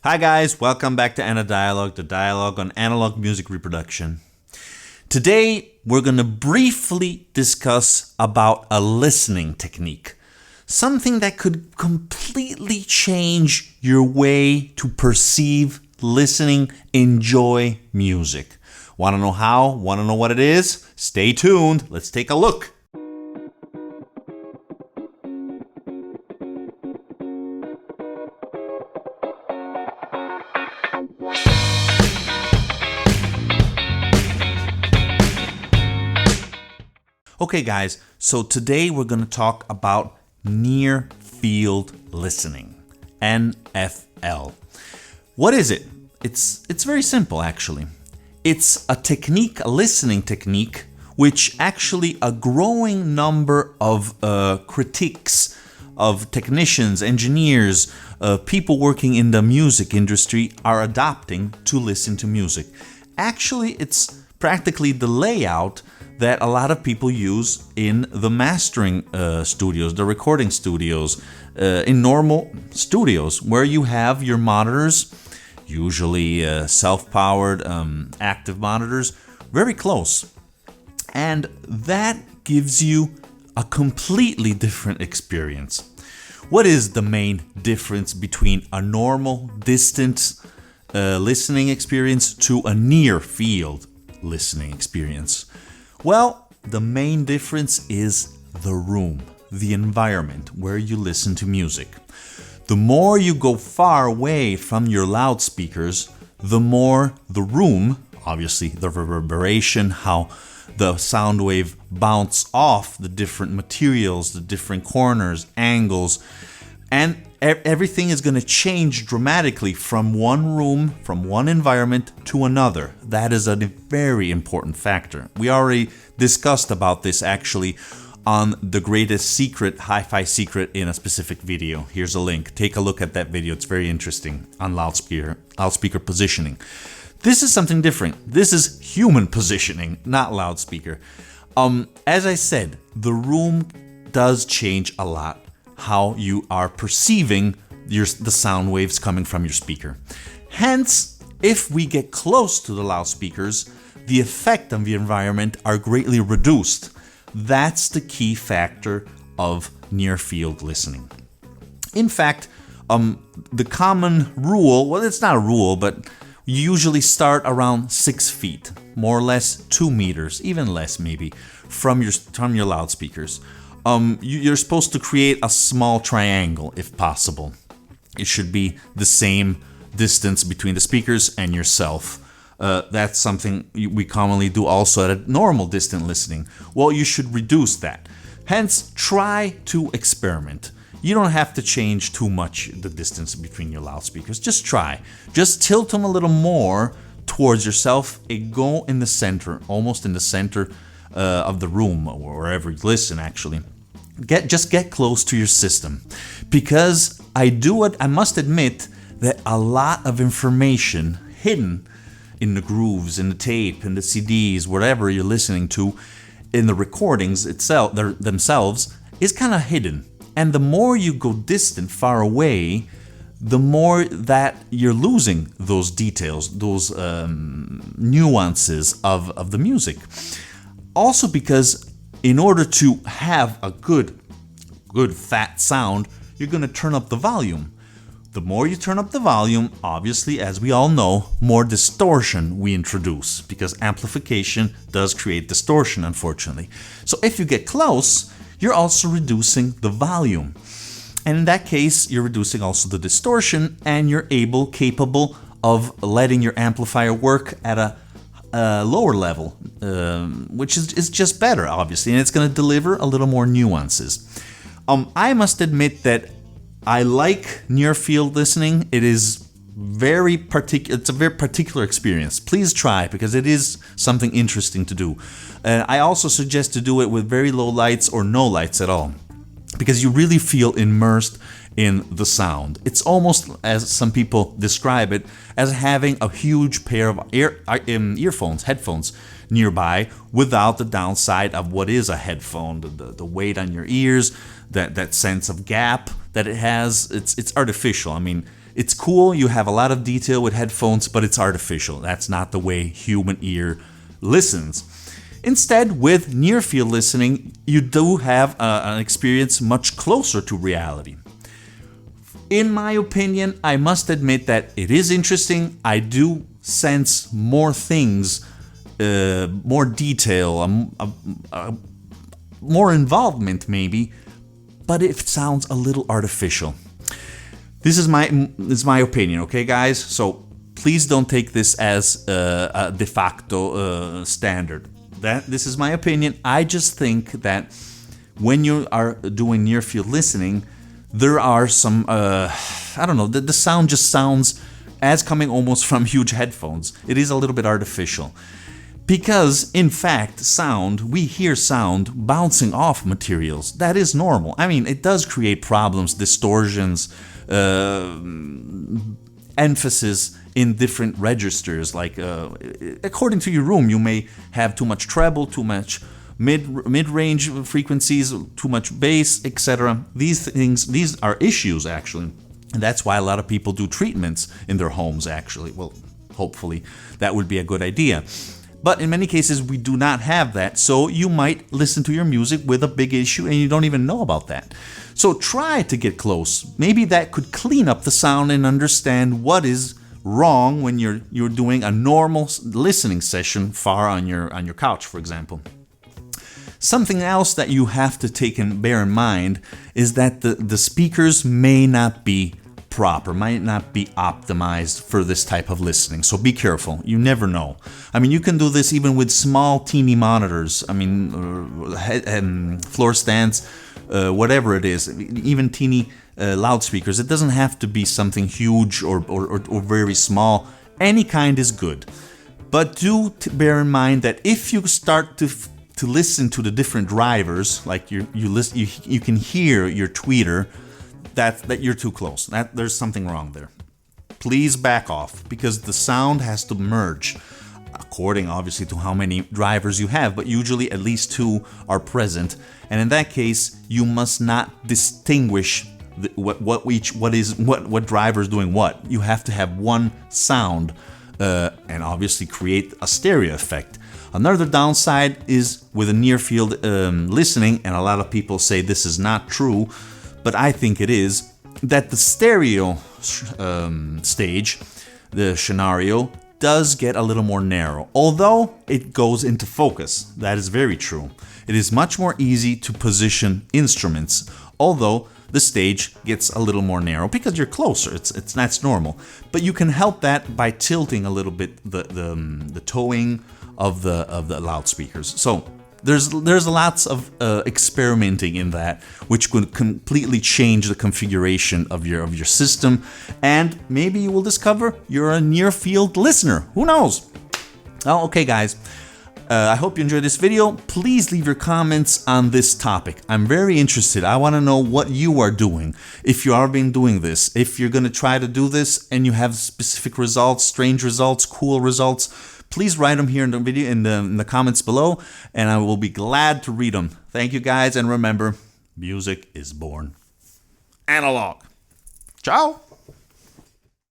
Hi guys, welcome back to Dialogue, the dialogue on analog music reproduction. Today we're going to briefly discuss about a listening technique. Something that could completely change your way to perceive, listening, enjoy music. Want to know how? Want to know what it is? Stay tuned. Let's take a look. Okay guys, so today we're going to talk about near field listening, NFL. What is it? It's very simple actually. It's a technique, a listening technique, which actually a growing number of critiques of technicians, engineers, people working in the music industry are adopting to listen to music. Actually, it's practically the layout that a lot of people use in the mastering studios, the recording studios, in normal studios where you have your monitors, usually self-powered active monitors, very close. And that gives you a completely different experience. What is the main difference between a normal distant listening experience to a near field listening experience? Well, the main difference is the room, the environment where you listen to music. The more you go far away from your loudspeakers, the more the room, obviously the reverberation, how the sound wave bounce off the different materials, the different corners, angles, and everything is going to change dramatically from one room, from one environment to another. That is a very important factor. We already discussed about this actually on The Greatest Secret, Hi-Fi Secret in a specific video. Here's a link. Take a look at that video. It's very interesting on loudspeaker positioning. This is something different. This is human positioning, not loudspeaker. As I said, the room does change a lot how you are perceiving the sound waves coming from your speaker. Hence, if we get close to the loudspeakers, the effect of the environment are greatly reduced. That's the key factor of near field listening. In fact, the common rule, well, it's not a rule, but you usually start around 6 feet, more or less 2 meters, even less maybe, from your loudspeakers. You're supposed to create a small triangle if possible. It should be the same distance between the speakers and yourself. That's something we commonly do also at a normal distant listening. Well, you should reduce that. Hence, try to experiment. You don't have to change too much the distance between your loudspeakers. Just try. Just tilt them a little more towards yourself and go in the center, almost in the center of the room or wherever you listen actually. Just get close to your system, because I must admit that a lot of information hidden in the grooves, in the tape, in the CDs, whatever you're listening to, in the recordings themselves is kind of hidden. And the more you go distant, far away, the more that you're losing those details, those nuances of the music. Also because in order to have a good fat sound, you're going to turn up the volume. The more you turn up the volume, obviously, as we all know, more distortion we introduce, because amplification does create distortion, unfortunately. So if you get close, you're also reducing the volume. And in that case, you're reducing also the distortion, and you're capable of letting your amplifier work at a lower level, which is just better, obviously, and it's going to deliver a little more nuances. I must admit that I like near field listening. It is it's a very particular experience. Please try, because it is something interesting to do. I also suggest to do it with very low lights or no lights at all, because you really feel immersed in the sound. It's almost, as some people describe it, as having a huge pair of headphones nearby, without the downside of what is a headphone, the weight on your ears, that sense of gap that it has. It's artificial. I mean, It's cool, you have a lot of detail with headphones, but it's artificial. That's not the way human ear listens. Instead, with near-field listening, you do have an experience much closer to reality. In my opinion, I must admit that it is interesting. I do sense more things, more detail, more involvement maybe, but it sounds a little artificial. This is my opinion, okay, guys? So please don't take this as a de facto standard. This is my opinion. I just think that when you are doing near-field listening, there are some, I don't know, the sound just sounds as coming almost from huge headphones. It is a little bit artificial. Because, in fact, we hear sound bouncing off materials. That is normal. I mean, it does create problems, distortions, emphasis in different registers. Like, according to your room, you may have too much treble, too much mid-range frequencies, too much bass, etc. These are issues, actually. And that's why a lot of people do treatments in their homes, actually. Well, hopefully, that would be a good idea. But in many cases, we do not have that, so you might listen to your music with a big issue and you don't even know about that. So try to get close. Maybe that could clean up the sound and understand what is wrong when you're doing a normal listening session far on your couch, for example. Something else that you have to take and bear in mind is that the speakers may not be proper, might not be optimized for this type of listening. So be careful. You never know. I mean, you can do this even with small, teeny monitors. I mean, floor stands, whatever it is, even teeny loudspeakers. It doesn't have to be something huge or very small. Any kind is good. But do bear in mind that if you start to listen to the different drivers, like you can hear your tweeter, that you're too close. That there's something wrong there. Please back off, because the sound has to merge according, obviously, to how many drivers you have, but usually at least 2 are present. And in that case, you must not distinguish what driver is doing what. You have to have one sound and obviously create a stereo effect. Another downside is with a near-field listening, and a lot of people say this is not true, but I think it is, that the stereo stage, the scenario, does get a little more narrow, although it goes into focus. That is very true. It is much more easy to position instruments, although the stage gets a little more narrow because you're closer. That's normal. But you can help that by tilting a little bit the towing of the loudspeakers. So there's lots of experimenting in that, which could completely change the configuration of your system, and maybe you will discover you're a near-field listener. Who knows? Oh, okay, guys. I hope you enjoyed this video. Please leave your comments on this topic. I'm very interested. I want to know what you are doing. If you are been doing this, if you're going to try to do this and you have specific results, strange results, cool results, please write them here in the video, in the comments below, and I will be glad to read them. Thank you, guys, and remember, music is born analog. Ciao.